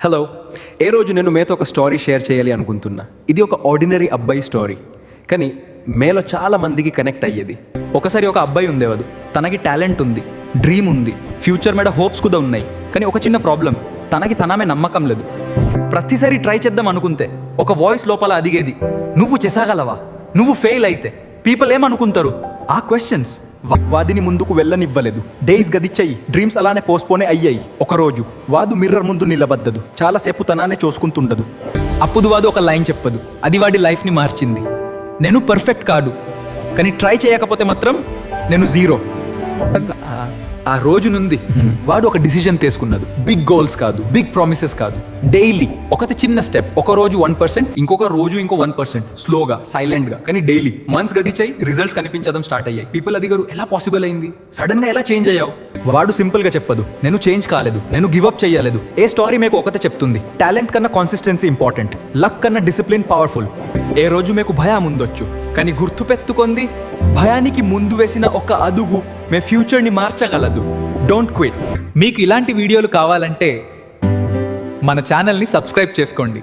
Hello, ఏ రోజు నేను మీతో ఒక స్టోరీ షేర్ చేయాలి అనుకుంటున్నా. ఇది ఒక ఆర్డినరీ అబ్బాయి స్టోరీ, కానీ మేలో చాలా మందికి కనెక్ట్ అయ్యేది. ఒకసారి ఒక అబ్బాయి ఉండేవాడు. తనకి టాలెంట్ ఉంది, డ్రీమ్ ఉంది, ఫ్యూచర్ మీద హోప్స్ కూడా ఉన్నాయి. కానీ ఒక చిన్న ప్రాబ్లం, తనకి తనమే నమ్మకం లేదు. ప్రతిసారి ట్రై చేద్దాం అనుకుంటే ఒక వాయిస్ లోపల అడిగేది, నువ్వు చేసాగలవా, నువ్వు ఫెయిల్ అయితే పీపుల్ ఏమనుకుంటారు. ఆ క్వశ్చన్స్ వాదిని ముందుకు వెళ్ళనివ్వలేదు. డేస్ గదిచ్చాయి, డ్రీమ్స్ అలానే పోస్ట్పోనే అయ్యాయి. ఒకరోజు వాదు మిర్రర్ ముందు నిలబద్దదు, చాలాసేపు తనానే చూసుకుంటుండదు. అప్పుడు వాడు ఒక లైన్ చెప్పదు, అది వాడి లైఫ్ని మార్చింది. నేను పర్ఫెక్ట్ కాదు, కానీ ట్రై చేయకపోతే మాత్రం నేను జీరో. ఆ రోజు నుండి వాడు ఒక డిసిజన్ తీసుకున్నది. బిగ్ గోల్స్ కాదు, బిగ్ ప్రామిసెస్ కాదు, డైలీ ఒకటి చిన్న స్టెప్. ఒక రోజు 1%, ఇంకొక రోజు ఇంకో 1%, స్లోగా, సైలెంట్గా, కానీ డైలీ. మంత్స్ గడిచాయి, రిజల్ట్స్ కనిపించడం స్టార్ట్ అయ్యాయి. పీపుల్ అడిగారు, ఎలా పాసిబుల్ అయింది, సడన్ గా ఎలా చేంజ్ అయ్యావు. వాడు సింపుల్ గా చెప్పదు, నేను చేంజ్ కాలేదు, నేను గివ్అప్ చేయలేదు. ఏ స్టోరీ మీకు ఒకటే చెప్తుంది, టాలెంట్ కన్నా కాన్సిస్టెన్సీ ఇంపార్టెంట్, లక్ కన్నా డిసిప్లిన్ పవర్ఫుల్. ఏ రోజు మీకు భయం ఉండొచ్చు, కానీ గుర్తుపెట్టుకుంది, భయానికి ముందు వేసిన ఒక అడుగు మీ ఫ్యూచర్ని మార్చగలదు. Don't quit. మీకు ఇలాంటి వీడియోలు కావాలంటే మన ఛానల్ని సబ్స్క్రైబ్ చేసుకోండి.